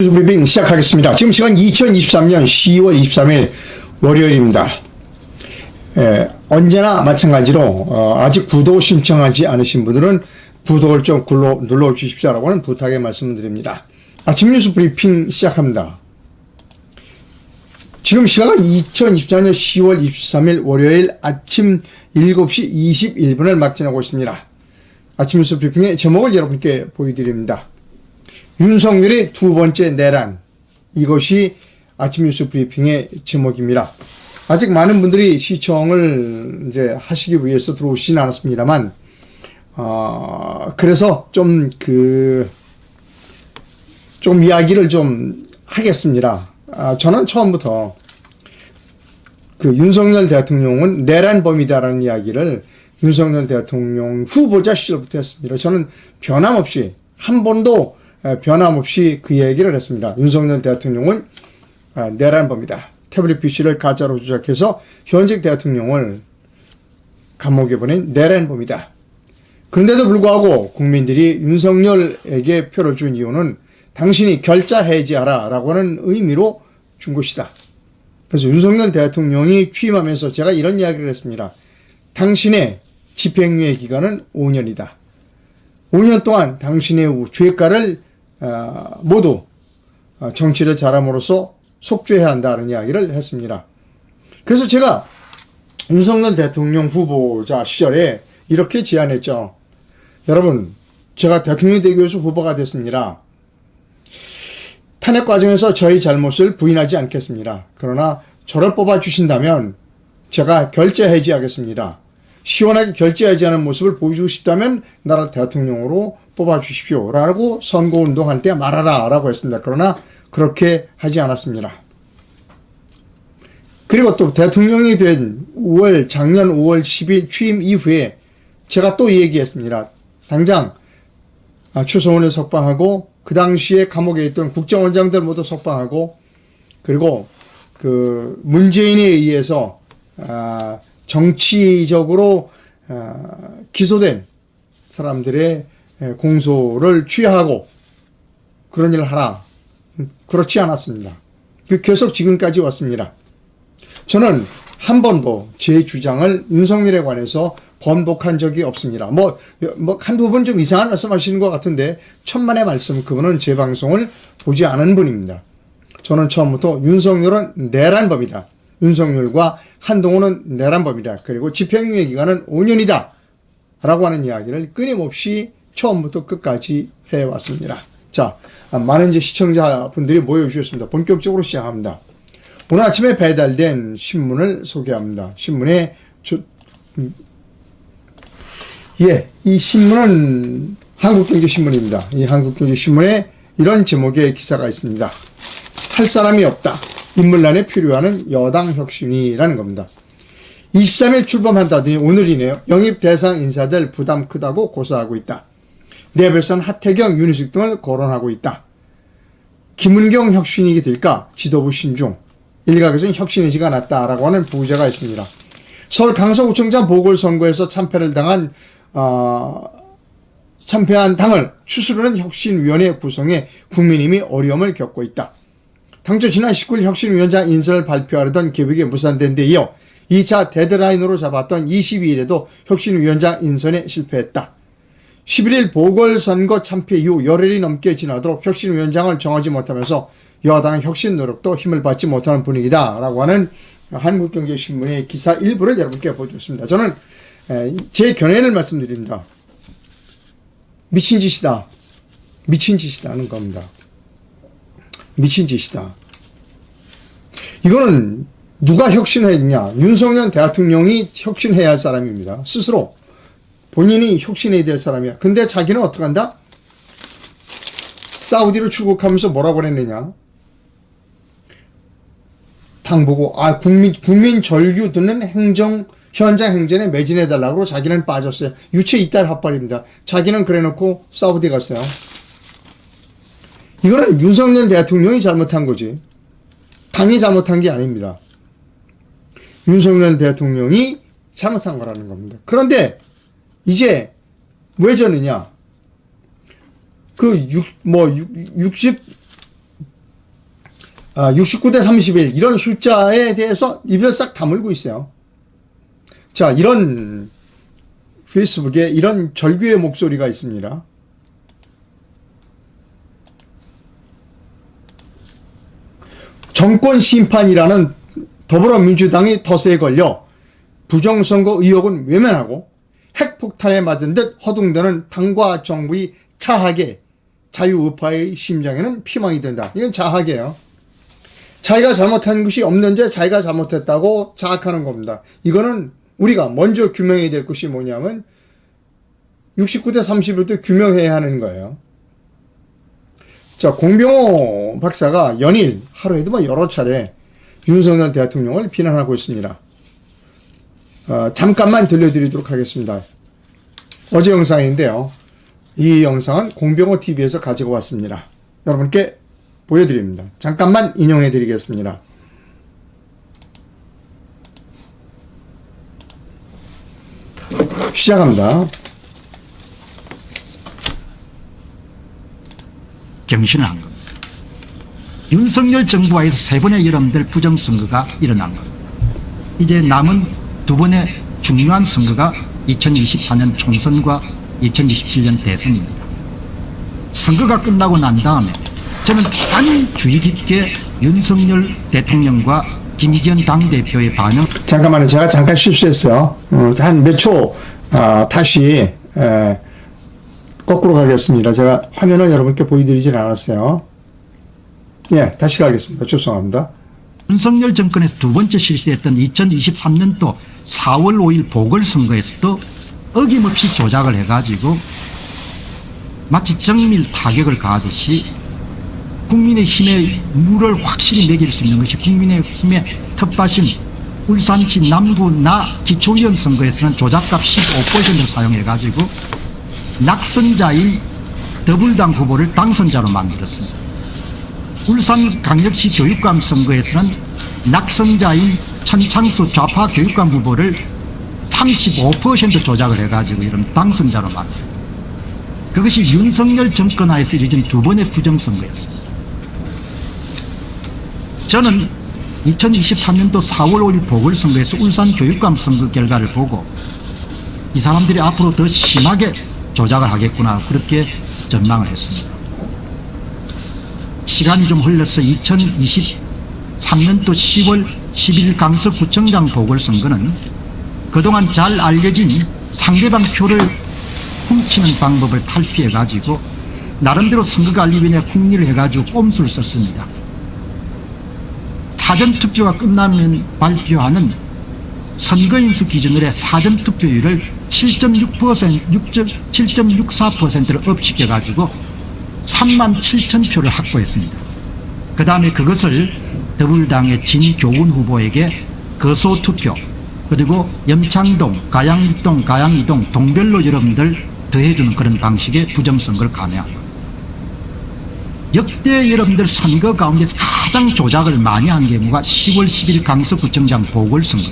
브리핑 시작하겠습니다. 지금 시간 2023년 10월 23일 월요일입니다. 언제나 마찬가지로 아직 구독 신청하지 않으신 분들은 구독을 좀 눌러주십시오라고 하는 부탁의 말씀을 드립니다. 아침 뉴스 브리핑 시작합니다. 지금 시각은 2024년 10월 23일 월요일 아침 7시 21분을 막 지나고 있습니다. 아침 뉴스 브리핑의 제목을 여러분께 보여드립니다. 윤석열의 두 번째 내란, 이것이 아침 뉴스 브리핑의 제목입니다. 아직 많은 분들이 시청을 이제 하시기 위해서 들어오시진 않았습니다만, 그래서 좀 이야기를 좀 하겠습니다. 저는 처음부터 윤석열 대통령은 내란범이다라는 이야기를 윤석열 대통령 후보자 시절부터 했습니다. 저는 한 번도 변함없이 그 얘기를 했습니다. 윤석열 대통령은 내란범이다. 태블릿 PC를 가짜로 조작해서 현직 대통령을 감옥에 보낸 내란범이다. 그런데도 불구하고 국민들이 윤석열에게 표를 준 이유는 당신이 결자 해지하라 라고 하는 의미로 준 것이다. 그래서 윤석열 대통령이 취임하면서 제가 이런 이야기를 했습니다. 당신의 집행유예 기간은 5년이다. 5년 동안 당신의 죄가를 모두 정치를 잘함으로써 속죄해야 한다는 이야기를 했습니다. 그래서 제가 윤석열 대통령 후보자 시절에 이렇게 제안했죠. 여러분, 제가 대통령이 되기 위해서 후보가 됐습니다. 탄핵 과정에서 저희 잘못을 부인하지 않겠습니다. 그러나 저를 뽑아주신다면 제가 결제 해지하겠습니다. 시원하게 결제 해지하는 모습을 보여주고 싶다면 나를 대통령으로 뽑아주십시오 라고 선거운동할 때 말하라 라고 했습니다. 그러나 그렇게 하지 않았습니다. 그리고 또 대통령이 된 작년 5월 10일 취임 이후에 제가 또 얘기했습니다. 당장 추성훈을 석방하고 그 당시에 감옥에 있던 국정원장들 모두 석방하고, 그리고 문재인에 의해서 정치적으로 기소된 사람들의 공소를 취하하고 그런 일을 하라. 그렇지 않았습니다. 계속 지금까지 왔습니다. 저는 한 번도 제 주장을 윤석열에 관해서 번복한 적이 없습니다. 한두 번 좀 이상한 말씀 하시는 것 같은데, 천만의 말씀, 그분은 제 방송을 보지 않은 분입니다. 저는 처음부터 윤석열은 내란범이다. 윤석열과 한동훈은 내란범이다. 그리고 집행유예 기간은 5년이다. 라고 하는 이야기를 끊임없이 처음부터 끝까지 해왔습니다. 자, 많은 이제 시청자분들이 모여주셨습니다. 본격적으로 시작합니다. 오늘 아침에 배달된 신문을 소개합니다. 이 신문은 한국경제신문입니다. 이 한국경제신문에 이런 제목의 기사가 있습니다. 할 사람이 없다. 인물난에 필요하는 여당 혁신이라는 겁니다. 23일 출범한다더니 오늘이네요. 영입 대상 인사들 부담 크다고 고사하고 있다. 내별선 하태경, 윤희숙 등을 거론하고 있다. 김은경 혁신이 될까? 지도부 신중. 일각에서는 혁신의지가 낮다라고 하는 부제가 있습니다. 서울 강서구청장 보궐선거에서 참패한 당을 추스르는 혁신위원회 구성에 국민의힘이 어려움을 겪고 있다. 당초 지난 19일 혁신위원장 인선을 발표하려던 계획이 무산된 데 이어 2차 데드라인으로 잡았던 22일에도 혁신위원장 인선에 실패했다. 11일 보궐선거 참패 이후 열흘이 넘게 지나도록 혁신위원장을 정하지 못하면서 여당의 혁신 노력도 힘을 받지 못하는 분위기다 라고 하는 한국경제신문의 기사 일부를 여러분께 보여줬습니다. 저는 제 견해를 말씀드립니다. 미친 짓이다. 미친 짓이다 하는 겁니다. 미친 짓이다. 이거는 누가 혁신했냐? 윤석열 대통령이 혁신해야 할 사람입니다. 스스로 본인이 혁신해야 될 사람이야. 근데 자기는 어떡한다? 사우디로 출국하면서 뭐라고 그랬느냐? 당 보고 국민 절규 듣는 현장 행정에 매진해달라고 자기는 빠졌어요. 유체 이탈 합발입니다. 자기는 그래놓고 사우디 갔어요. 이거는 윤석열 대통령이 잘못한 거지. 당이 잘못한 게 아닙니다. 윤석열 대통령이 잘못한 거라는 겁니다. 그런데 이제 왜 저느냐? 60 69대 31 이런 숫자에 대해서 입을 싹 다물고 있어요. 자, 이런 페이스북에 이런 절규의 목소리가 있습니다. 정권 심판이라는 더불어민주당이 덫에 걸려 부정선거 의혹은 외면하고 핵폭탄에 맞은 듯 허둥대는 당과 정부의 자학에 자유우파의 심장에는 피망이 된다. 이건 자학이에요. 자기가 잘못한 것이 없는데 자기가 잘못했다고 자학하는 겁니다. 이거는 우리가 먼저 규명해야 될 것이 뭐냐면 69대 31도 규명해야 하는 거예요. 자, 공병호 박사가 연일 하루에도 뭐 여러 차례 윤석열 대통령을 비난하고 있습니다. 잠깐만 들려드리도록 하겠습니다. 어제 영상인데요. 이 영상은 공병호 TV에서 가지고 왔습니다. 여러분께 보여드립니다. 잠깐만 인용해 드리겠습니다. 시작합니다. 경신을 한 겁니다. 윤석열 정부와에서 세 번의 여러분들 부정선거가 일어난 겁니다. 이제 남은 두 번의 중요한 선거가 2024년 총선과 2027년 대선입니다. 선거가 끝나고 난 다음에 저는 대단히 주의 깊게 윤석열 대통령과 김기현 당대표의 반응. 잠깐만요. 제가 잠깐 실수했어요. 한 몇 초 다시 거꾸로 가겠습니다. 제가 화면을 여러분께 보여드리진 않았어요. 예, 다시 가겠습니다. 죄송합니다. 윤석열 정권에서 두 번째 실시됐던 2023년도 4월 5일 보궐선거에서도 어김없이 조작을 해가지고 마치 정밀 타격을 가하듯이 국민의힘에 물을 확실히 먹일 수 있는 것이 국민의힘의 텃밭인 울산시 남구 기초위원 선거에서는 조작값 15%를 사용해가지고 낙선자인 더불당 후보를 당선자로 만들었습니다. 울산광역시 교육감 선거에서는 낙선자인 천창수 좌파 교육감 후보를 35% 조작을 해가지고 이런 당선자로 만들었습니다. 그것이 윤석열 정권 하에서 이뤄진 두 번의 부정선거였습니다. 저는 2023년도 4월 5일 보궐선거에서 울산 교육감 선거 결과를 보고 이 사람들이 앞으로 더 심하게 조작을 하겠구나 그렇게 전망을 했습니다. 시간이 좀 흘러서 2023년도 10월 11일 강서구청장 보궐선거는 그동안 잘 알려진 상대방 표를 훔치는 방법을 탈피해가지고 나름대로 선거관리위원회 국리를 해가지고 꼼수를 썼습니다. 사전투표가 끝나면 발표하는 선거인수 기준으로 사전투표율을 7.64%를 업시켜가지고 37,000표를 확보했습니다. 그 다음에 그것을 더불당의 진교훈 후보에게 거소투표 그리고 염창동, 가양동, 가양이동 동별로 여러분들 더해주는 그런 방식의 부정선거를 감행합니다. 역대 여러분들 선거 가운데서 가장 조작을 많이 한 경우가 10월 10일 강서구청장 보궐선거.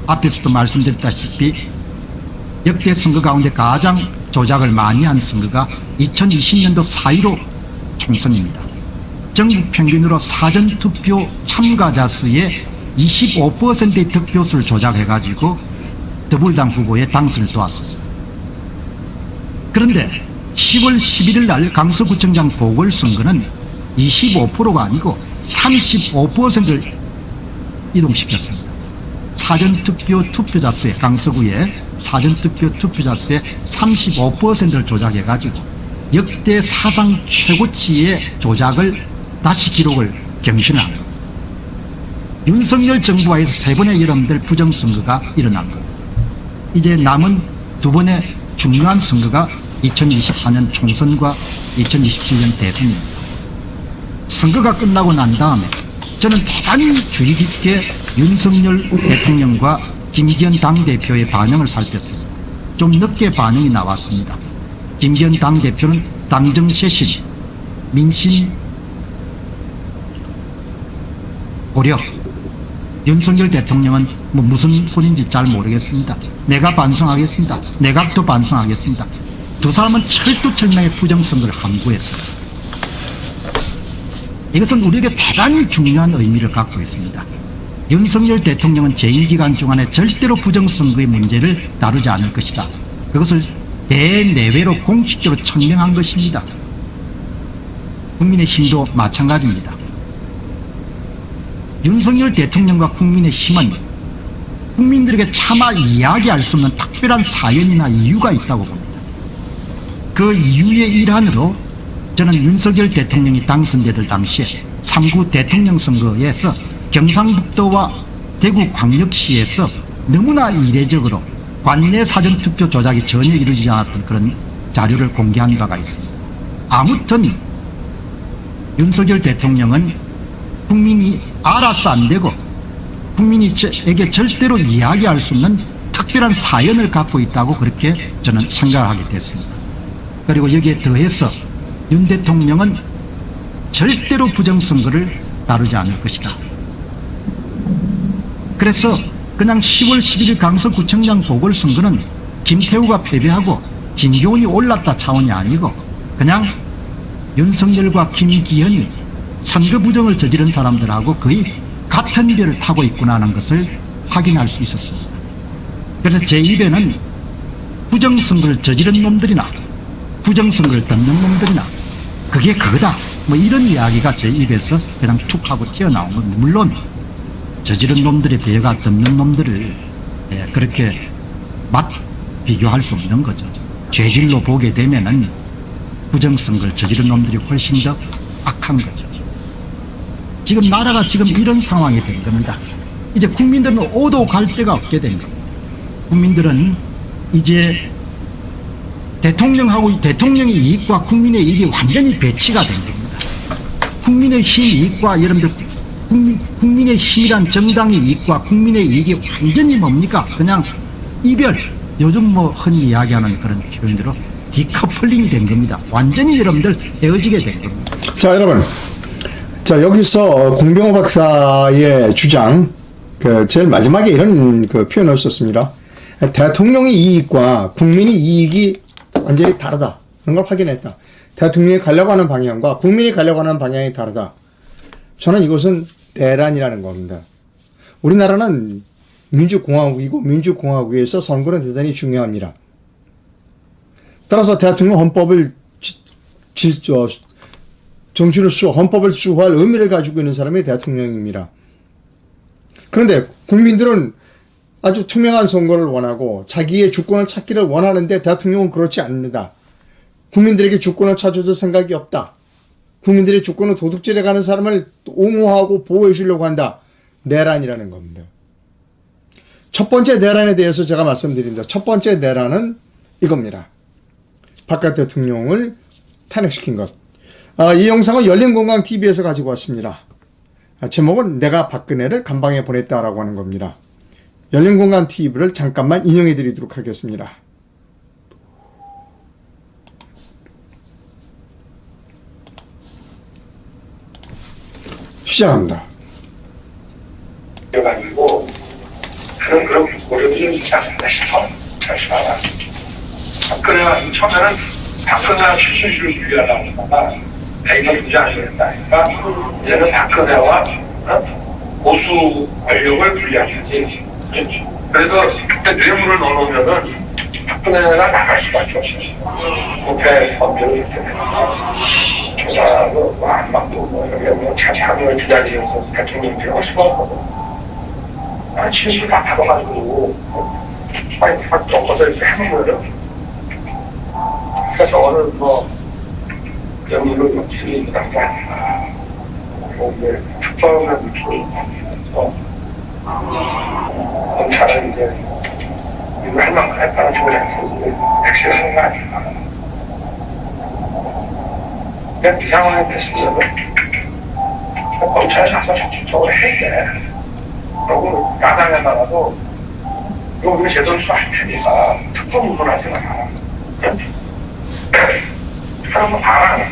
앞에서도 말씀드렸다시피 역대 선거 가운데 가장 조작을 많이 한 선거가 2020년도 4.15 총선입니다. 전국 평균으로 사전투표 참가자 수의 25%의 득표수를 조작해가지고 더불당 후보의 당선을 도왔습니다. 그런데 10월 11일 날 강서구청장 보궐선거는 25%가 아니고 35%를 이동시켰습니다. 사전투표 투표자 수의 강서구의 사전투표 투표자 수의 35%를 조작해가지고 역대 사상 최고치의 조작을 다시 기록을 경신합니다. 윤석열 정부와에서 세 번의 여러분들 부정선거가 일어난 것. 이제 남은 두 번의 중요한 선거가 2024년 총선과 2027년 대선입니다. 선거가 끝나고 난 다음에 저는 대단히 주의 깊게 윤석열 대통령과 김기현 당대표의 반응을 살폈습니다. 좀 늦게 반응이 나왔습니다. 김기현 당대표는 당정쇄신, 민심 고려, 윤석열 대통령은 무슨 소리인지 잘 모르겠습니다. 내가 반성하겠습니다. 내각도 반성하겠습니다. 두 사람은 철두철미하게 부정선거를 함구했습니다. 이것은 우리에게 대단히 중요한 의미를 갖고 있습니다. 윤석열 대통령은 재임 기간 동안에 절대로 부정선거의 문제를 다루지 않을 것이다. 그것을 대내외로 공식적으로 천명한 것입니다. 국민의힘도 마찬가지입니다. 윤석열 대통령과 국민의힘은 국민들에게 차마 이야기할 수 없는 특별한 사연이나 이유가 있다고 봅니다. 그 이유의 일환으로 저는 윤석열 대통령이 당선되던 당시에 3구 대통령 선거에서 경상북도와 대구광역시에서 너무나 이례적으로 관내 사전투표 조작이 전혀 이루어지지 않았던 그런 자료를 공개한 바가 있습니다. 아무튼 윤석열 대통령은 국민이 알아서 안 되고 국민에게 절대로 이야기할 수 없는 특별한 사연을 갖고 있다고 그렇게 저는 생각을 하게 됐습니다. 그리고 여기에 더해서 윤 대통령은 절대로 부정선거를 다루지 않을 것이다. 그래서 그냥 10월 11일 강서구청장 보궐선거는 김태우가 패배하고 진교훈이 올랐다 차원이 아니고 그냥 윤석열과 김기현이 선거 부정을 저지른 사람들하고 거의 같은 배를 타고 있구나 하는 것을 확인할 수 있었습니다. 그래서 제 입에는 부정선거를 저지른 놈들이나 부정선거를 덮는 놈들이나 그게 그거다 뭐 이런 이야기가 제 입에서 그냥 툭 하고 튀어나온 건 물론 저지른 놈들의 배가 덮는 놈들을 그렇게 맛 비교할 수 없는 거죠. 죄질로 보게 되면은 부정선거를 저지른 놈들이 훨씬 더 악한 거죠. 지금 나라가 지금 이런 상황이 된 겁니다. 이제 국민들은 오도 갈 데가 없게 된 겁니다. 국민들은 이제 대통령의 이익과 국민의 이익이 완전히 배치가 된 겁니다. 국민의 힘 이익과 여러분들 국민의 힘이란 정당의 이익과 국민의 이익이 완전히 뭡니까? 그냥 이별, 요즘 뭐 흔히 이야기하는 그런 표현으로 디커플링이 된 겁니다. 완전히 여러분들 헤어지게 된 겁니다. 자, 여러분. 자, 여기서 공병호 박사의 주장, 제일 마지막에 이런 표현을 썼습니다. 대통령의 이익과 국민의 이익이 완전히 다르다. 그런 걸 확인했다. 대통령이 가려고 하는 방향과 국민이 가려고 하는 방향이 다르다. 저는 이것은 내란이라는 겁니다. 우리나라는 민주공화국이고 민주공화국에서 선거는 대단히 중요합니다. 따라서 대통령 헌법을 헌법을 수호할 의미를 가지고 있는 사람이 대통령입니다. 그런데 국민들은 아주 투명한 선거를 원하고 자기의 주권을 찾기를 원하는데 대통령은 그렇지 않는다. 국민들에게 주권을 찾아줄 생각이 없다. 국민들의 주권을 도둑질해 가는 사람을 옹호하고 보호해 주려고 한다. 내란이라는 겁니다. 첫 번째 내란에 대해서 제가 말씀드립니다. 첫 번째 내란은 이겁니다. 박근혜 대통령을 탄핵시킨 것. 이 영상은 열린공감TV에서 가지고 왔습니다. 제목은 내가 박근혜를 감방에 보냈다라고 하는 겁니다. 열린공감TV를 잠깐만 인용해 드리도록 하겠습니다. 시작합니다. 가지고 하는 그런 고려도 좀 있지 않나 싶어. 잠시만. 박근혜가 처음에는 박근혜와 최순실을 분리하려고 하다가 이건 도저히 안 된다니까 이제는 박근혜와 보수 권력을 분리하겠지. 그래서 그때 뇌물을 넣어놓으면은 박근혜가 나갈 수밖에 없어요. 국회 법률을 이렇게 조사도 안 받고 이렇게 재판을 기다리면서 대통령이 할 수가 없거든. 친구를 다 받아가지고 빨리 딱 덮어서 이렇게 하는 거예요. 그러니까 저거는 뭐 연민을 욕심이 있는 게 아니라 이게 특별한 욕심을 하면서 검찰은 이제 이걸 할 만큼 했다는 조례에서 액션을 거 아닌가. 그냥 이 상황이 됐으면 검찰에 가서 적극적으로 했대. 그리고 야당에 나가도 이거 우리가 제대로 수할 테니까 특검 운운하지 마라. 하는 거 봐라.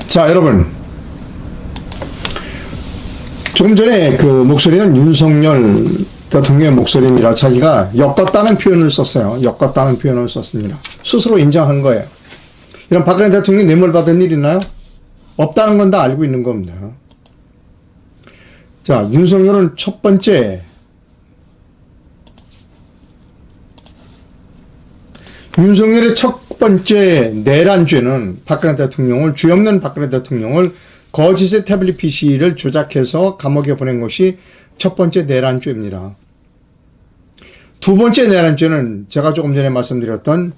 자, 여러분. 조금 전에 그 목소리는 윤석열 대통령의 목소리입니다. 자기가 엮었다는 표현을 썼어요. 엮었다는 표현을 썼습니다. 스스로 인정한 거예요. 이런 박근혜 대통령이 뇌물받은 일 있나요? 없다는 건 다 알고 있는 겁니다. 자, 윤석열은 첫 번째, 윤석열의 첫 번째 내란죄는 박근혜 대통령을, 죄 없는 박근혜 대통령을 거짓의 태블릿 PC를 조작해서 감옥에 보낸 것이 첫 번째 내란죄입니다. 두 번째 내란죄는 제가 조금 전에 말씀드렸던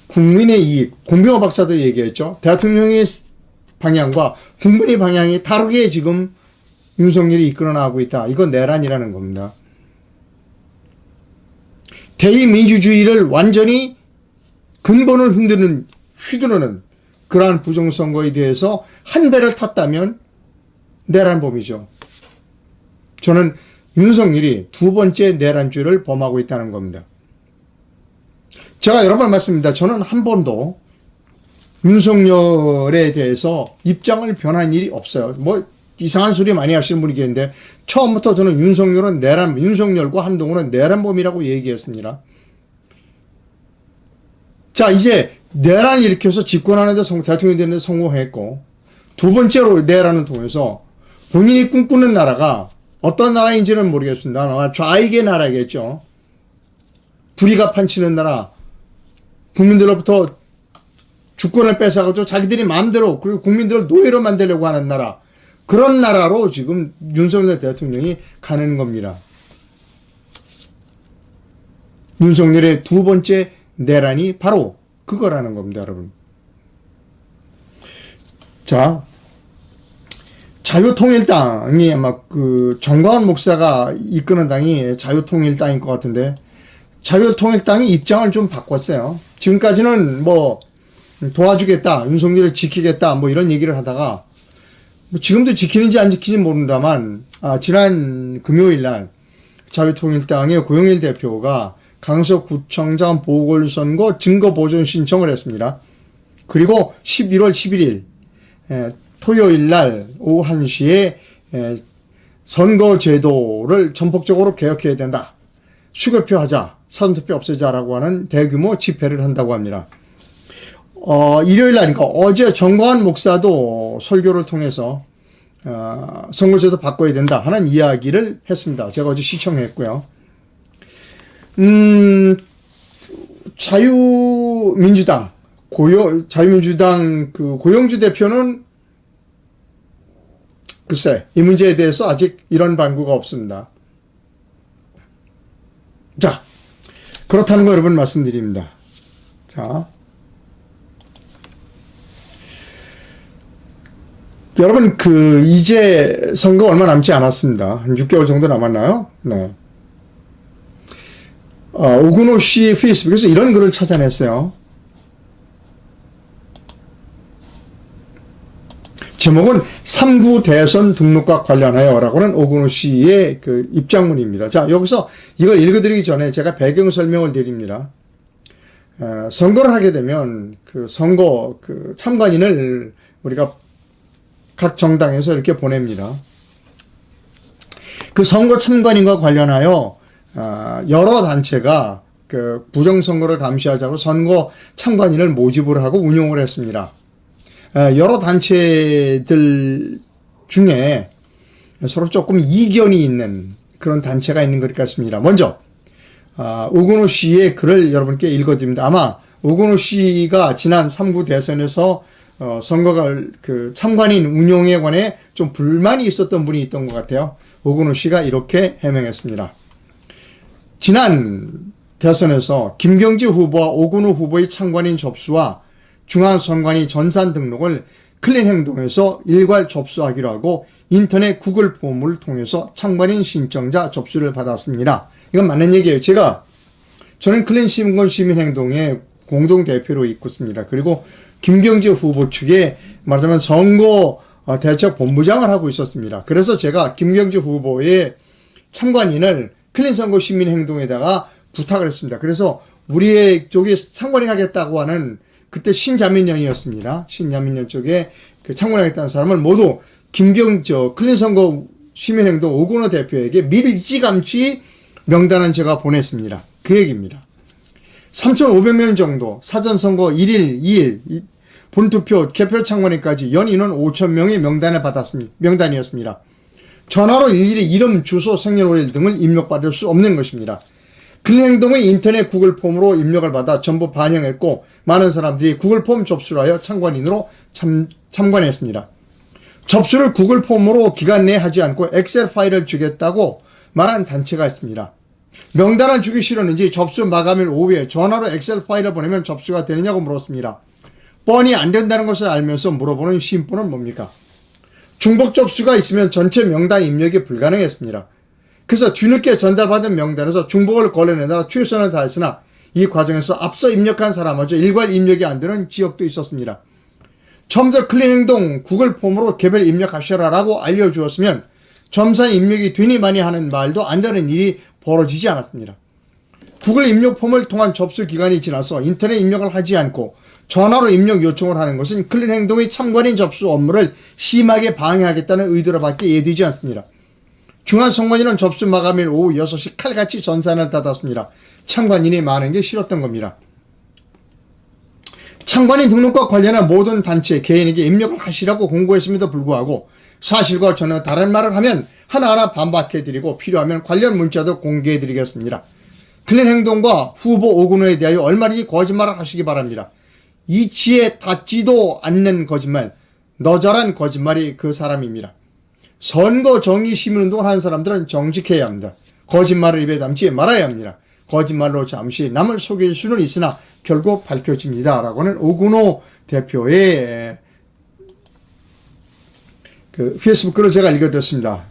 국민의 이익, 공병호 박사도 얘기했죠. 대통령의 방향과 국민의 방향이 다르게 지금 윤석열이 이끌어 나가고 있다. 이건 내란이라는 겁니다. 대의민주주의를 완전히 근본을 휘두르는 그러한 부정선거에 대해서 한 배를 탔다면 내란범이죠. 저는 윤석열이 두 번째 내란죄를 범하고 있다는 겁니다. 제가 여러 번 말씀드립니다. 저는 한 번도 윤석열에 대해서 입장을 변한 일이 없어요. 뭐 이상한 소리 많이 하시는 분이 계는데 처음부터 저는 윤석열과 한동훈은 내란범이라고 얘기했습니다. 자, 이제 내란 일으켜서 집권하는데 대통령이 되는데 성공했고, 두 번째로 내란을 통해서 본인이 꿈꾸는 나라가 어떤 나라인지는 모르겠습니다. 아마 좌익의 나라겠죠. 불이가 판치는 나라, 국민들로부터 주권을 뺏어가지고 자기들이 마음대로, 그리고 국민들을 노예로 만들려고 하는 나라, 그런 나라로 지금 윤석열 대통령이 가는 겁니다. 윤석열의 두 번째 내란이 바로 그거라는 겁니다, 여러분. 자, 자유통일당이 아마 정광훈 목사가 이끄는 당이 자유통일당일 것 같은데, 자유통일당이 입장을 좀 바꿨어요. 지금까지는 뭐 도와주겠다, 윤석열을 지키겠다, 뭐 이런 얘기를 하다가, 뭐 지금도 지키는지 안 지키는지 모른다만, 지난 금요일 날 자유통일당의 고영일 대표가 강서구청장 보궐선거 증거보존 신청을 했습니다. 그리고 11월 11일 토요일 날 오후 1시에 선거제도를 전폭적으로 개혁해야 된다. 수개표 하자, 사전투표 없애자라고 하는 대규모 집회를 한다고 합니다. 일요일 날, 그러니까 어제 정광훈 목사도 설교를 통해서 선거제도 바꿔야 된다 하는 이야기를 했습니다. 제가 어제 시청했고요. 자유민주당 고영주 대표는 글쎄, 이 문제에 대해서 아직 이런 반구가 없습니다. 자, 그렇다는 거 여러분 말씀드립니다. 자, 여러분 이제 선거 얼마 남지 않았습니다. 한 6개월 정도 남았나요? 네. 오근호 씨 페이스북에서 이런 글을 찾아냈어요. 제목은 3구 대선 등록과 관련하여 라고는 오근호 씨의 입장문입니다. 자, 여기서 이걸 읽어드리기 전에 제가 배경 설명을 드립니다. 선거를 하게 되면 선거 참관인을 우리가 각 정당에서 이렇게 보냅니다. 그 선거 참관인과 관련하여 여러 단체가 부정선거를 감시하자고 선거 참관인을 모집을 하고 운용을 했습니다. 여러 단체들 중에 서로 조금 이견이 있는 그런 단체가 있는 것 같습니다. 먼저 오근호 씨의 글을 여러분께 읽어드립니다. 아마 오근호 씨가 지난 3구 대선에서 선거가 참관인 운용에 관해 좀 불만이 있었던 분이 있던 것 같아요. 오근호 씨가 이렇게 해명했습니다. 지난 대선에서 김경지 후보와 오근호 후보의 참관인 접수와 중앙선관위 전산 등록을 클린행동에서 일괄 접수하기로 하고 인터넷 구글 폼을 통해서 참관인 신청자 접수를 받았습니다. 이건 맞는 얘기예요. 저는 클린신권 시민행동의 공동대표로 있고 있습니다. 그리고 김경지 후보 측에 말하자면 선거 대책 본부장을 하고 있었습니다. 그래서 제가 김경지 후보의 참관인을 클린선거 시민행동에다가 부탁을 했습니다. 그래서 우리의 쪽에 참관인 하겠다고 하는 그때 신자민련이었습니다. 신자민련 쪽에 참관하겠다는 사람을 모두 클린선거 시민행동 오근호 대표에게 일찌감치 명단은 제가 보냈습니다. 그 얘기입니다. 3,500명 정도 사전선거 1일, 2일 본투표 개표 창관인까지 연 인원 5,000명의 명단이었습니다. 전화로 일일이 이름, 주소, 생년월일 등을 입력받을 수 없는 것입니다. 클린행동의 인터넷 구글 폼으로 입력을 받아 전부 반영했고 많은 사람들이 구글 폼 접수를 하여 참관인으로 참관했습니다. 접수를 구글 폼으로 기간 내에 하지 않고 엑셀 파일을 주겠다고 말한 단체가 있습니다. 명단을 주기 싫었는지 접수 마감일 오후에 전화로 엑셀 파일을 보내면 접수가 되느냐고 물었습니다. 뻔히 안 된다는 것을 알면서 물어보는 심보는 뭡니까? 중복 접수가 있으면 전체 명단 입력이 불가능했습니다. 그래서 뒤늦게 전달받은 명단에서 중복을 걸러내느라 최선을 다했으나 이 과정에서 앞서 입력한 사람마저 일괄 입력이 안 되는 지역도 있었습니다. 처음부터 클린행동 구글 폼으로 개별 입력하셔라라고 알려주었으면 점산 입력이 되니 많이 하는 말도 안 되는 일이 벌어지지 않았습니다. 구글 입력 폼을 통한 접수 기간이 지나서 인터넷 입력을 하지 않고 전화로 입력 요청을 하는 것은 클린행동의 참관인 접수 업무를 심하게 방해하겠다는 의도로밖에 이해되지 않습니다. 중앙선관위는 접수 마감일 오후 6시 칼같이 전산을 닫았습니다. 참관인이 많은 게 싫었던 겁니다. 참관인 등록과 관련한 모든 단체, 개인에게 입력을 하시라고 공고했음에도 불구하고 사실과 전혀 다른 말을 하면 하나하나 반박해드리고 필요하면 관련 문자도 공개해드리겠습니다. 클린행동과 후보 오근호에 대하여 얼마든지 거짓말을 하시기 바랍니다. 이치에 닿지도 않는 거짓말, 너절한 거짓말이 그 사람입니다. 선거 정의 시민운동을 하는 사람들은 정직해야 합니다. 거짓말을 입에 담지 말아야 합니다. 거짓말로 잠시 남을 속일 수는 있으나 결국 밝혀집니다. 라고는 오근호 대표의 그 페이스북 글을 제가 읽어드렸습니다.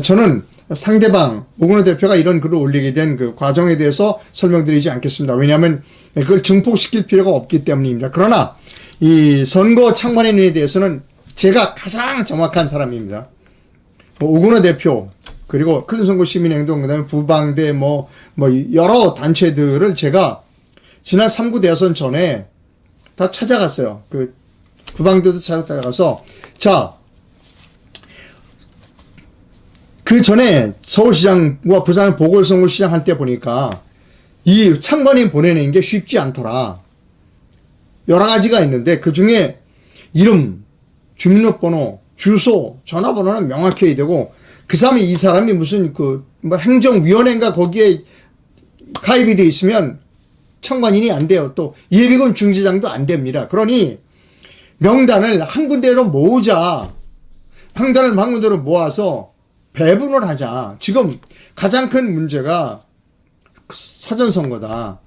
저는 상대방 오근호 대표가 이런 글을 올리게 된 그 과정에 대해서 설명드리지 않겠습니다. 왜냐하면 그걸 증폭시킬 필요가 없기 때문입니다. 그러나 이 선거 참관인에 대해서는 제가 가장 정확한 사람입니다. 오근호 대표 그리고 클린선거 시민행동 그다음에 부방대 뭐 여러 단체들을 제가 지난 3구 대선 전에 다 찾아갔어요. 그 부방대도 찾아가서 그 전에 서울시장과 부산 보궐선거시장 할 때 보니까 이 참관인 보내는 게 쉽지 않더라. 여러 가지가 있는데 그 중에 이름, 주민등록번호, 주소, 전화번호는 명확해야 되고 그 사람이 이 사람이 무슨 뭐 행정위원회인가 거기에 가입이 돼 있으면 참관인이 안 돼요. 또 예비군 중지장도 안 됩니다. 그러니 명단을 한 군데로 모으자. 명단을 한 군데로 모아서 배분을 하자. 지금 가장 큰 문제가 사전선거다.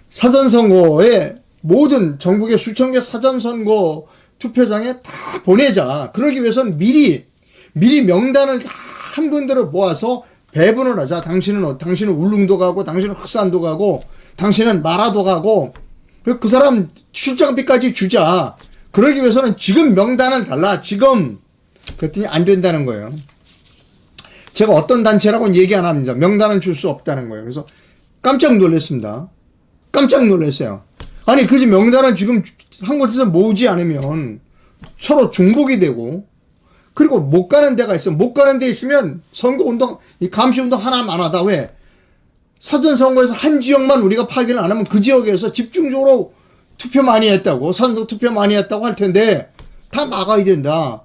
사전선거에 모든 전국의 수천 개 사전선거 투표장에 다 보내자. 그러기 위해서는 미리 명단을 다 한 군데로 모아서 배분을 하자. 당신은 울릉도 가고, 당신은 흑산도 가고, 당신은 마라도 가고, 그 사람 출장비까지 주자. 그러기 위해서는 지금 명단을 달라. 지금. 그랬더니 안 된다는 거예요. 제가 어떤 단체라고는 얘기 안 합니다. 명단은 줄 수 없다는 거예요. 그래서 깜짝 놀랐습니다. 깜짝 놀랐어요. 아니, 그지 명단을 지금 한 곳에서 모으지 않으면 서로 중복이 되고, 그리고 못 가는 데가 있어. 못 가는 데 있으면 선거운동, 이 감시운동 하나만 하다. 왜? 사전선거에서 한 지역만 우리가 파기를 안 하면 그 지역에서 집중적으로 투표 많이 했다고, 선거 투표 많이 했다고 할 텐데, 다 막아야 된다.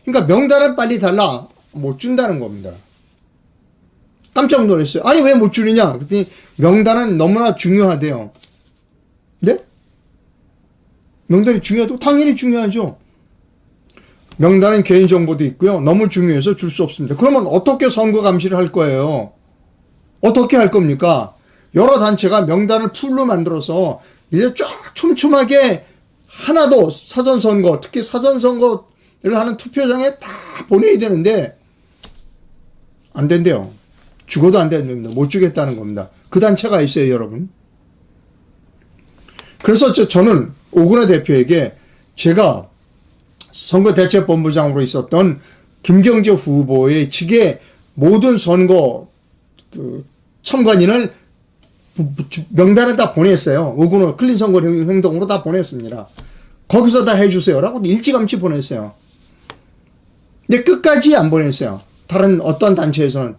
그러니까 명단을 빨리 달라. 못 준다는 겁니다. 깜짝 놀랐어요. 아니, 왜 못 주느냐? 그랬더니 명단은 너무나 중요하대요. 네? 명단이 중요하다고? 당연히 중요하죠. 명단은 개인정보도 있고요. 너무 중요해서 줄 수 없습니다. 그러면 어떻게 선거 감시를 할 거예요? 어떻게 할 겁니까? 여러 단체가 명단을 풀로 만들어서 이제 쫙 촘촘하게 하나도 사전선거, 특히 사전선거를 하는 투표장에 다 보내야 되는데 안 된대요. 죽어도 안 됩니다. 못 주겠다는 겁니다. 그 단체가 있어요, 여러분. 그래서 저는 오근호 대표에게 제가 선거대책본부장으로 있었던 김경재 후보의 측에 모든 선거 참관인을 명단에 다 보냈어요. 오근호 클린선거 행동으로 다 보냈습니다. 거기서 다 해주세요라고 일찌감치 보냈어요. 근데 끝까지 안 보냈어요. 다른 어떤 단체에서는.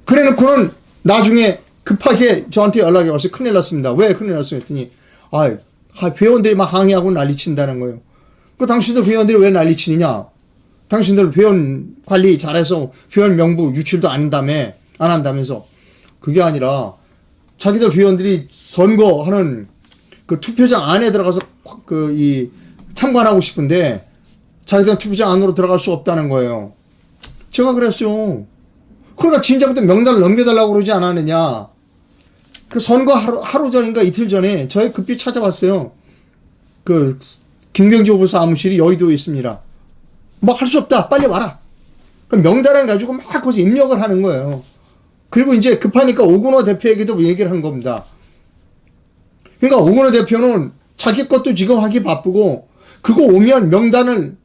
그래놓고는 나중에 급하게 저한테 연락이 와서 큰일 났습니다. 왜 큰일 났어요? 했더니 회원들이 막 항의하고 난리친다는 거예요. 그 당신들 회원들이 왜 난리치느냐? 당신들 회원 관리 잘해서 회원 명부 유출도 안 한다면서. 그게 아니라 자기들 회원들이 선거하는 그 투표장 안에 들어가서 참관하고 싶은데 자기들은 투표장 안으로 들어갈 수 없다는 거예요. 제가 그랬죠. 그러니까 진작부터 명단을 넘겨달라고 그러지 않았느냐. 그 선거 하루 전인가 이틀 전에 저희 급히 찾아왔어요. 그 김경지 후보 사무실이 여의도에 있습니다. 뭐 할 수 없다. 빨리 와라. 그 명단을 가지고 막 거기서 입력을 하는 거예요. 그리고 이제 급하니까 오근호 대표에게도 얘기를 한 겁니다. 그러니까 오근호 대표는 자기 것도 지금 하기 바쁘고 그거 오면 명단을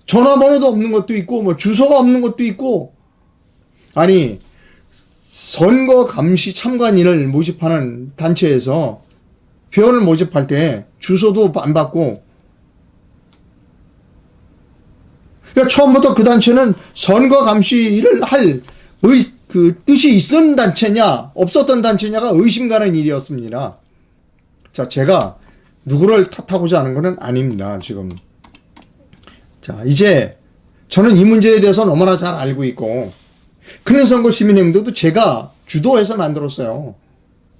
전화번호도 없는 것도 있고 뭐 주소가 없는 것도 있고 아니 선거 감시 참관인을 모집하는 단체에서 회원을 모집할 때 주소도 안 받고 그러니까 처음부터 그 단체는 선거 감시를 할 뜻이 있었던 단체냐 없었던 단체냐가 의심 가는 일이었습니다. 자, 제가 누구를 탓하고자 하는 것은 아닙니다. 지금. 자, 이제 저는 이 문제에 대해서 너무나 잘 알고 있고 클린선거 시민행동도 제가 주도해서 만들었어요.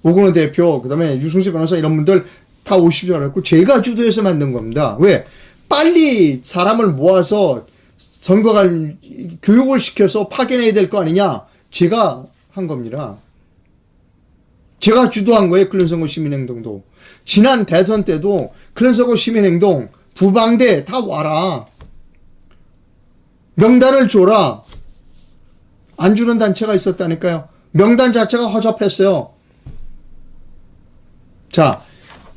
오근호 대표, 그 다음에 유승수 변호사 이런 분들 다 오시지 않았고 제가 주도해서 만든 겁니다. 왜? 빨리 사람을 모아서 선거관 교육을 시켜서 파견해야 될 거 아니냐? 제가 한 겁니다. 제가 주도한 거예요. 클린선거 시민행동도. 지난 대선 때도 클린선거 시민행동 부방대 다 와라. 명단을 줘라. 안 주는 단체가 있었다니까요. 명단 자체가 허접했어요. 자,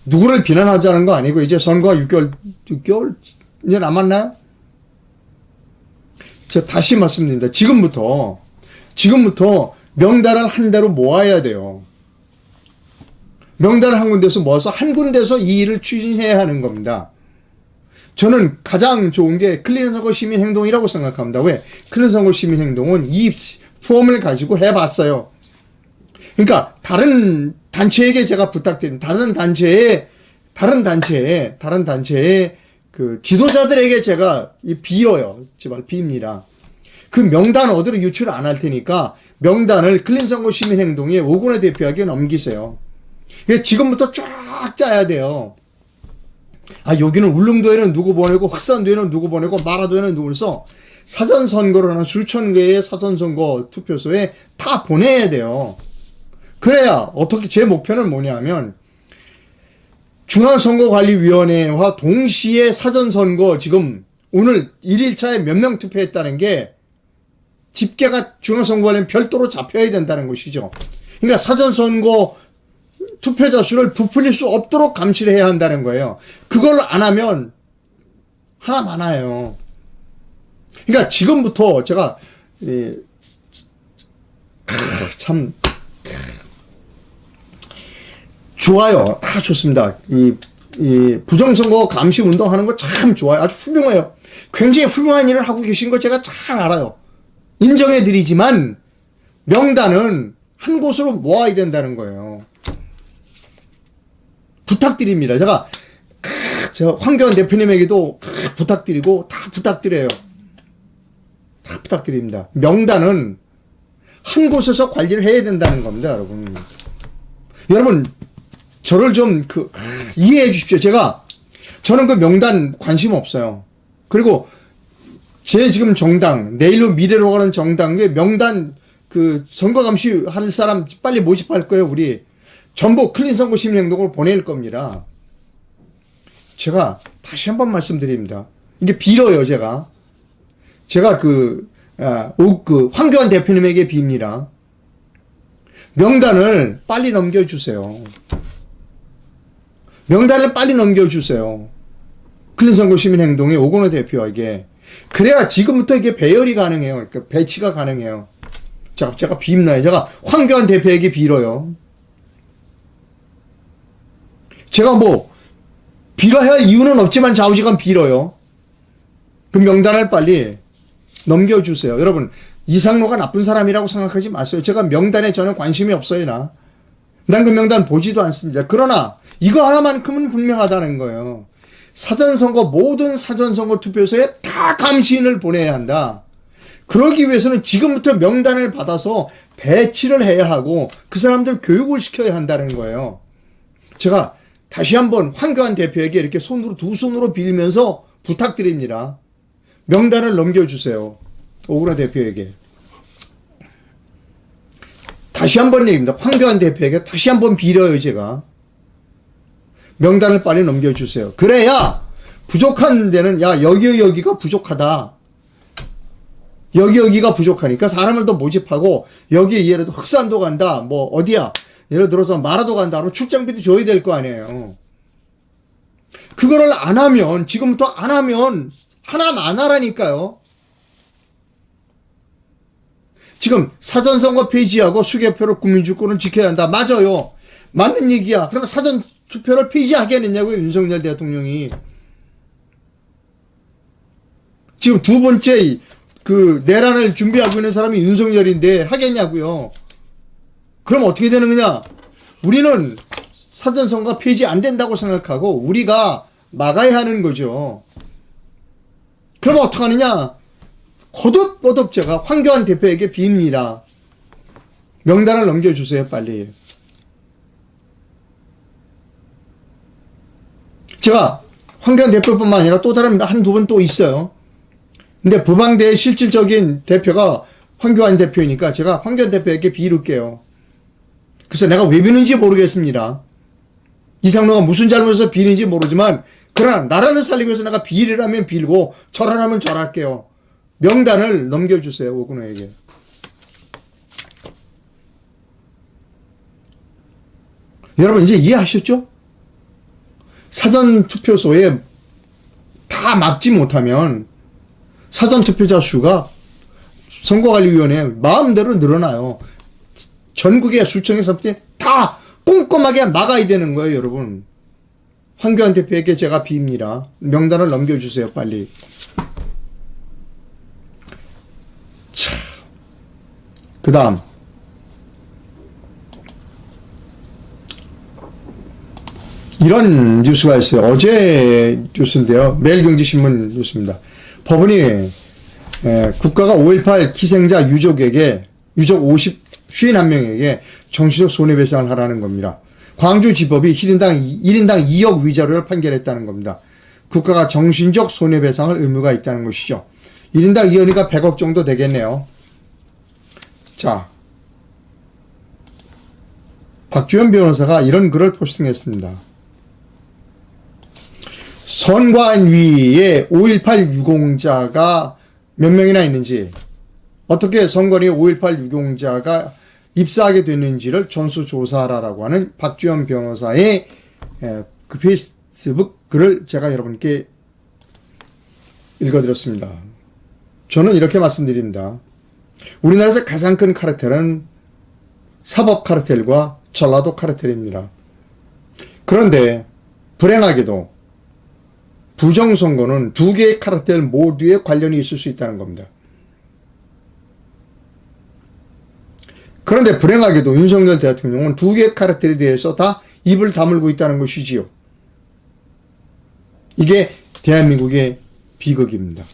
누구를 비난하자는 거 아니고 이제 선거가 6개월 이제 남았나요? 제가 다시 말씀드립니다. 지금부터 명단을 한 대로 모아야 돼요. 명단을 한 군데서 모아서 한 군데서 이 일을 추진해야 하는 겁니다. 저는 가장 좋은 게 클린선거 시민행동이라고 생각합니다. 왜? 클린선거 시민행동은 이 폼을 가지고 해봤어요. 그러니까 다른 단체에게 제가 부탁드립니다. 다른 단체의 그 지도자들에게 제가 빌어요. 제발 빕니다. 그 명단 어디로 유출 안 할 테니까 명단을 클린선거 시민행동에 오근호 대표에게 넘기세요. 지금부터 쫙 짜야 돼요. 여기는 울릉도에는 누구 보내고 흑산도에는 누구 보내고 마라도에는 누구를 써 사전선거를 하는 수천 개의 사전선거 투표소에 다 보내야 돼요. 그래야 어떻게 제 목표는 뭐냐면 중앙선거관리위원회와 동시에 사전선거 지금 오늘 1일차에 몇 명 투표했다는 게 집계가 중앙선거관리는 별도로 잡혀야 된다는 것이죠. 그러니까 사전선거 투표자 수를 부풀릴 수 없도록 감시를 해야 한다는 거예요. 그걸 안 하면 하나 많아요. 그러니까 지금부터 제가 참 좋아요. 다 좋습니다. 이 부정선거 감시 운동하는 거 참 좋아요. 아주 훌륭해요. 굉장히 훌륭한 일을 하고 계신 거 제가 잘 알아요. 인정해 드리지만 명단은 한 곳으로 모아야 된다는 거예요. 부탁드립니다. 제가 황교안 대표님에게도 부탁드리고 다 부탁드려요. 다 부탁드립니다. 명단은 한 곳에서 관리를 해야 된다는 겁니다, 여러분. 여러분, 저를 좀 이해해 주십시오. 저는 그 명단 관심 없어요. 그리고 제 지금 정당, 내일로 미래로 가는 정당에 명단 선거 감시 할 사람 빨리 모집할 거예요, 우리. 전부 클린선거 시민행동으로 보낼 겁니다. 제가 다시 한번 말씀드립니다. 이게 빌어요, 제가 황교안 대표님에게 빕니다. 명단을 빨리 넘겨주세요. 클린선거 시민행동의 오근호 대표에게. 그래야 지금부터 이게 배열이 가능해요. 그러니까 배치가 가능해요. 자, 제가 빕나요? 제가 황교안 대표에게 빌어요. 제가 빌어야 할 이유는 없지만 좌우지간 빌어요. 그 명단을 빨리 넘겨주세요. 여러분, 이상로가 나쁜 사람이라고 생각하지 마세요. 제가 명단에 저는 관심이 없어요, 난 그 명단 보지도 않습니다. 그러나 이거 하나만큼은 분명하다는 거예요. 사전선거, 모든 사전선거 투표소에 다 감시인을 보내야 한다. 그러기 위해서는 지금부터 명단을 받아서 배치를 해야 하고 그 사람들 교육을 시켜야 한다는 거예요. 제가 다시 한번 황교안 대표에게 이렇게 두 손으로 빌면서 부탁드립니다. 명단을 넘겨주세요. 오그라 대표에게. 다시 한번 얘기입니다. 황교안 대표에게 다시 한번 빌어요, 제가. 명단을 빨리 넘겨주세요. 그래야 부족한 데는 야 여기가 부족하다. 여기가 부족하니까 사람을 더 모집하고 여기 예를 들어 흑산도 간다. 뭐 어디야. 예를 들어서 마라도 간다. 그럼 출장비도 줘야 될 거 아니에요. 그거를 안 하면 지금부터 안 하면 하나만 하라니까요. 지금 사전선거 폐지하고 수개표로 국민주권을 지켜야 한다. 맞아요. 맞는 얘기야. 그러면 사전투표를 폐지하겠느냐고요. 윤석열 대통령이. 지금 두 번째 그 내란을 준비하고 있는 사람이 윤석열인데 하겠냐고요. 그럼 어떻게 되는 거냐? 우리는 사전선거 폐지 안 된다고 생각하고 우리가 막아야 하는 거죠. 그럼 어떡하느냐? 거듭 제가 황교안 대표에게 빕니다. 명단을 넘겨주세요, 빨리. 제가 황교안 대표뿐만 아니라 또 다른 한두 분 또 있어요. 근데 부방대의 실질적인 대표가 황교안 대표이니까 제가 황교안 대표에게 빌을게요. 그래서 내가 왜 비는지 모르겠습니다. 이상로가 무슨 잘못해서 비는지 모르지만 그러나 나라를 살리기 위해서 내가 비리라면 빌고 절하라면 절할게요. 명단을 넘겨주세요. 오근호에게. 여러분 이제 이해하셨죠? 사전투표소에 다 막지 못하면 사전투표자 수가 선거관리위원회 마음대로 늘어나요. 전국의 수청의 선거에 다 꼼꼼하게 막아야 되는 거예요, 여러분. 황교안 대표에게 제가 빕니다. 명단을 넘겨주세요, 빨리. 자, 그 다음. 이런 뉴스가 있어요. 어제 뉴스인데요. 매일경제신문 뉴스입니다. 법원이 국가가 5.18 희생자 유족에게, 유족 51명에게 정신적 손해배상을 하라는 겁니다. 광주지법이 1인당 2억 위자료를 판결했다는 겁니다. 국가가 정신적 손해배상을 의무가 있다는 것이죠. 1인당 2억이니까 100억 정도 되겠네요. 자, 박주현 변호사가 이런 글을 포스팅했습니다. 선관위에 5.18 유공자가 몇 명이나 있는지, 어떻게 선관위에 5.18 유공자가 입사하게 됐는지를 전수조사하라고 하는 박주현 변호사의 그 페이스북 글을 제가 여러분께 읽어드렸습니다. 저는 이렇게 말씀드립니다. 우리나라에서 가장 큰 카르텔은 사법 카르텔과 전라도 카르텔입니다. 그런데 불행하게도 부정선거는 두 개의 카르텔 모두에 관련이 있을 수 있다는 겁니다. 그런데 불행하게도 윤석열 대통령은 두 개의 카르텔에 대해서 다 입을 다물고 있다는 것이지요. 이게 대한민국의 비극입니다.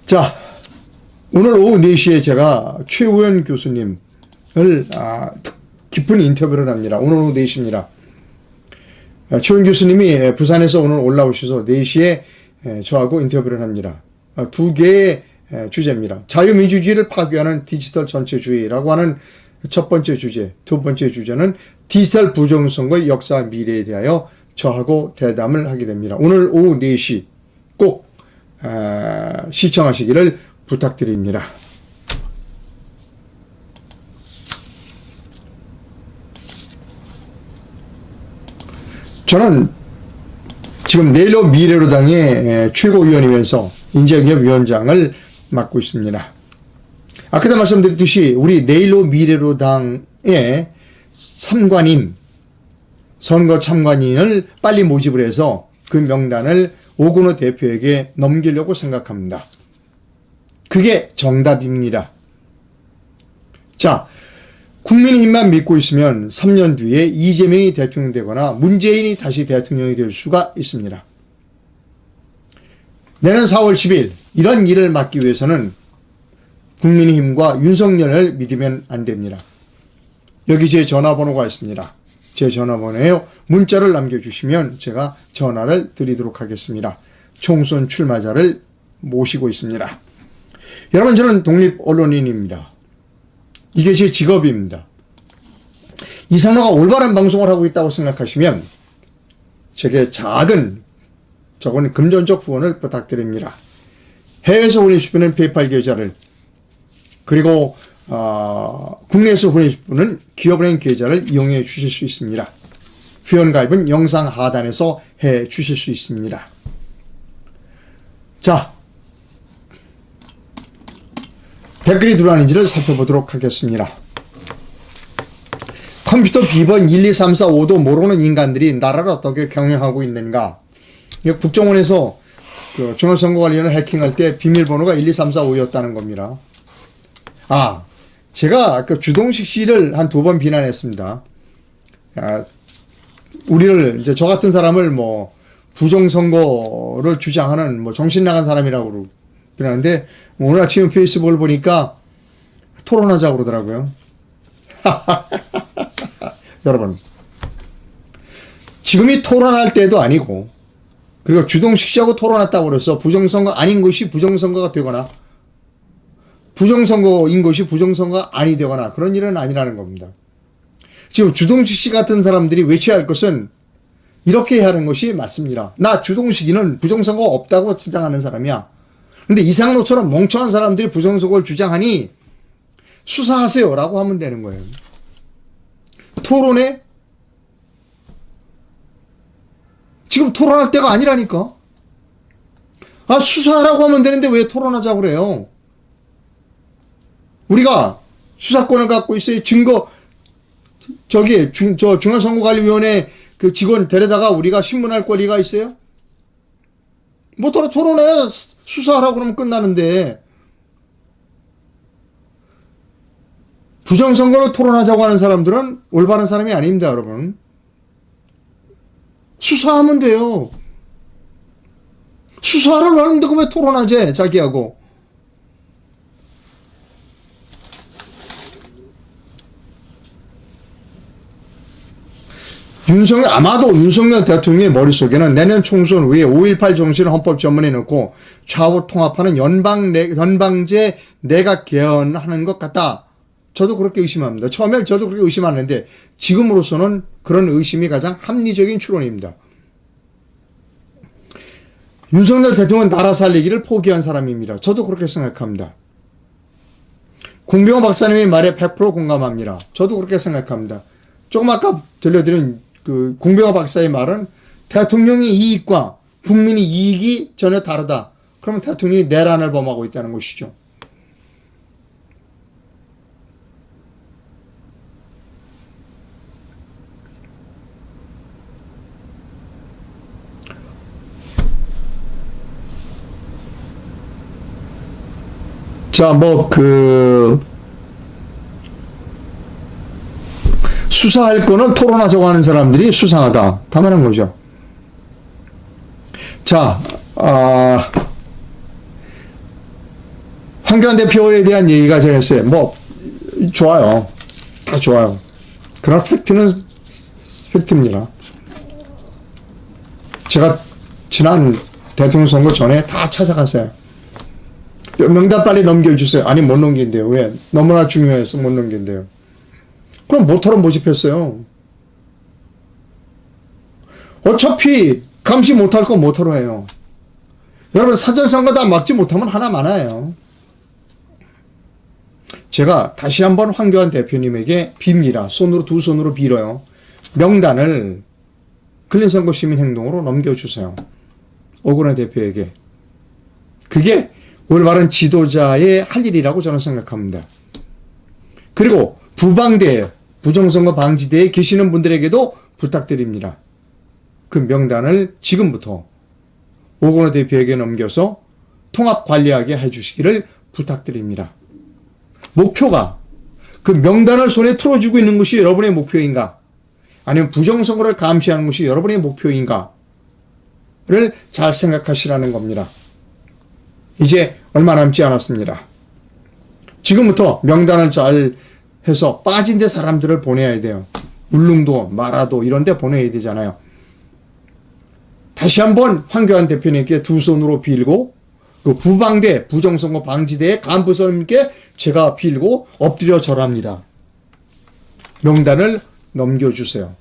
자, 오늘 오후 4시에 제가 최우현 교수님을 깊은 인터뷰를 합니다. 오늘 오후 4시입니다. 최우현 교수님이 부산에서 오늘 올라오셔서 4시에 저하고 인터뷰를 합니다. 두 개의 주제입니다. 자유민주주의를 파괴하는 디지털 전체주의라고 하는 첫 번째 주제, 두 번째 주제는 디지털 부정선거의 역사와 미래에 대하여 저하고 대담을 하게 됩니다. 오늘 오후 4시 꼭 시청하시기를 부탁드립니다. 저는 지금 네일로 미래로당의 최고위원이면서 인재기업위원장을 맡고 있습니다. 아까도 말씀드렸듯이 우리 네일로 미래로당의 참관인, 선거 참관인을 빨리 모집을 해서 그 명단을 오근호 대표에게 넘기려고 생각합니다. 그게 정답입니다. 자, 국민의힘만 믿고 있으면 3년 뒤에 이재명이 대통령이 되거나 문재인이 다시 대통령이 될 수가 있습니다. 내년 4월 10일 이런 일을 막기 위해서는 국민의힘과 윤석열을 믿으면 안 됩니다. 여기 제 전화번호가 있습니다. 제 전화번호에요. 문자를 남겨주시면 제가 전화를 드리도록 하겠습니다. 총선 출마자를 모시고 있습니다. 여러분, 저는 독립언론인입니다. 이게 제 직업입니다. 이상로가 올바른 방송을 하고 있다고 생각하시면 제게 작은 금전적 후원을 부탁드립니다. 해외에서 보내실 분은 페이팔 계좌를, 그리고 국내에서 보내실 분은 기업은행 계좌를 이용해 주실 수 있습니다. 회원가입은 영상 하단에서 해 주실 수 있습니다. 자, 댓글이 들어왔는지를 살펴보도록 하겠습니다. 컴퓨터 비번 1, 2, 3, 4, 5도 모르는 인간들이 나라를 어떻게 경영하고 있는가. 국정원에서 그 중앙선거관리위원회 해킹할 때 비밀번호가 1, 2, 3, 4, 5였다는 겁니다. 제가 그 주동식 씨를 한 2번 비난했습니다. 우리를, 이제 저 같은 사람을 뭐 부정선거를 주장하는 뭐 정신 나간 사람이라고 비난하는데, 오늘 아침에 페이스북을 보니까 토론하자고 그러더라고요. 여러분, 지금이 토론할 때도 아니고, 그리고 주동식 씨하고 토론했다고 그래서 부정선거 아닌 것이 부정선거가 되거나, 부정선거인 것이 부정선거가 아니 되거나 그런 일은 아니라는 겁니다. 지금 주동식 씨 같은 사람들이 외쳐야 할 것은 이렇게 해야 하는 것이 맞습니다. 나 주동식이는 부정선거가 없다고 주장하는 사람이야. 근데 이상로처럼 멍청한 사람들이 부정선거를 주장하니 수사하세요 라고 하면 되는 거예요. 토론에 지금 토론할 때가 아니라니까. 수사하라고 하면 되는데 왜 토론하자고 그래요. 우리가 수사권을 갖고 있어요. 증거, 중앙선거관리위원회 그 직원 데려다가 우리가 신문할 권리가 있어요? 뭐 토론해. 수사하라고 그러면 끝나는데. 부정선거로 토론하자고 하는 사람들은 올바른 사람이 아닙니다, 여러분. 수사하면 돼요. 수사를 하는데 왜 토론하지, 자기하고. 아마도 윤석열 대통령의 머릿속에는 내년 총선 후에 5.18 정신을 헌법 전문에 넣고 좌우 통합하는 연방제 내각 개헌하는 것 같다. 저도 그렇게 의심합니다. 처음에 저도 그렇게 의심하는데 지금으로서는 그런 의심이 가장 합리적인 추론입니다. 윤석열 대통령은 나라 살리기를 포기한 사람입니다. 저도 그렇게 생각합니다. 공병호 박사님의 말에 100% 공감합니다. 저도 그렇게 생각합니다. 조금 아까 들려드린 그 공병호 박사의 말은 대통령의 이익과 국민의 이익이 전혀 다르다. 그러면 대통령이 내란을 범하고 있다는 것이죠. 자, 수사할 거는 토론하자고 하는 사람들이 수상하다. 다만한 거죠. 자, 황교안 대표에 대한 얘기가 제가 했어요. 좋아요. 다 좋아요. 그러나 팩트는 팩트입니다. 제가 지난 대통령 선거 전에 다 찾아갔어요. 명단 빨리 넘겨주세요. 아니, 못 넘긴대요. 왜? 너무나 중요해서 못 넘긴대요. 그럼 모토론 모집했어요. 어차피 감시 못할 거 모토로 해요. 여러분, 사전선거 다 막지 못하면 하나 많아요. 제가 다시 한번 황교안 대표님에게 빕니다. 두 손으로 빌어요. 명단을 근린선거 시민행동으로 넘겨주세요. 오건화 대표에게. 그게 올바른 지도자의 할 일이라고 저는 생각합니다. 그리고 부방대, 부정선거 방지대에 계시는 분들에게도 부탁드립니다. 그 명단을 지금부터 오건화 대표에게 넘겨서 통합 관리하게 해주시기를 부탁드립니다. 목표가 그 명단을 손에 틀어주고 있는 것이 여러분의 목표인가? 아니면 부정선거를 감시하는 것이 여러분의 목표인가? 를 잘 생각하시라는 겁니다. 이제 얼마 남지 않았습니다. 지금부터 명단을 잘 해서 빠진 데 사람들을 보내야 돼요. 울릉도, 마라도 이런 데 보내야 되잖아요. 다시 한번 황교안 대표님께 두 손으로 빌고 그 부방대, 부정선거 방지대의 간부선님께 제가 빌고 엎드려 절합니다. 명단을 넘겨주세요.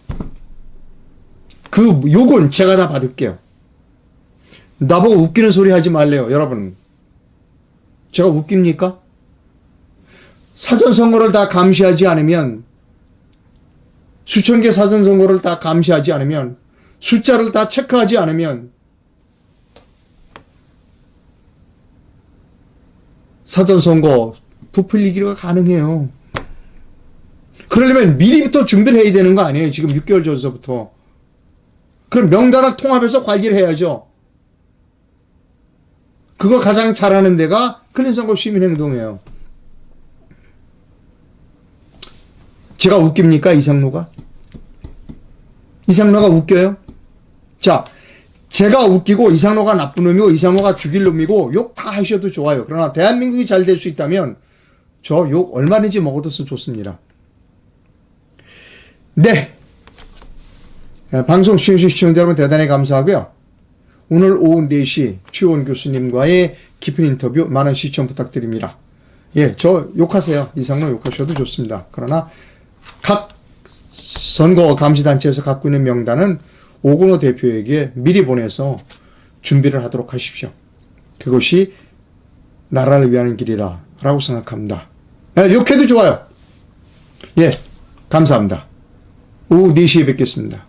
그 욕은 제가 다 받을게요. 나보고 웃기는 소리 하지 말래요, 여러분. 제가 웃깁니까? 사전선거를 다 감시하지 않으면, 수천 개 사전선거를 다 감시하지 않으면, 숫자를 다 체크하지 않으면, 사전선거 부풀리기가 가능해요. 그러려면 미리부터 준비를 해야 되는 거 아니에요? 지금 6개월 전서부터. 그럼 명단을 통합해서 관리를 해야죠. 그거 가장 잘하는 데가 클린선거 시민행동이에요. 제가 웃깁니까? 이상로가? 이상로가 웃겨요? 자, 제가 웃기고 이상로가 나쁜 놈이고 이상로가 죽일 놈이고 욕 다 하셔도 좋아요. 그러나 대한민국이 잘 될 수 있다면 저 욕 얼마든지 먹어도 좋습니다. 네. 방송 시청해주신 시청자 여러분 대단히 감사하고요. 오늘 오후 4시 최원 교수님과의 깊은 인터뷰 많은 시청 부탁드립니다. 예, 저 욕하세요. 이상로 욕하셔도 좋습니다. 그러나 각 선거 감시단체에서 갖고 있는 명단은 오건호 대표에게 미리 보내서 준비를 하도록 하십시오. 그것이 나라를 위하는 길이라 라고 생각합니다. 예, 욕해도 좋아요. 예, 감사합니다. 오후 4시에 뵙겠습니다.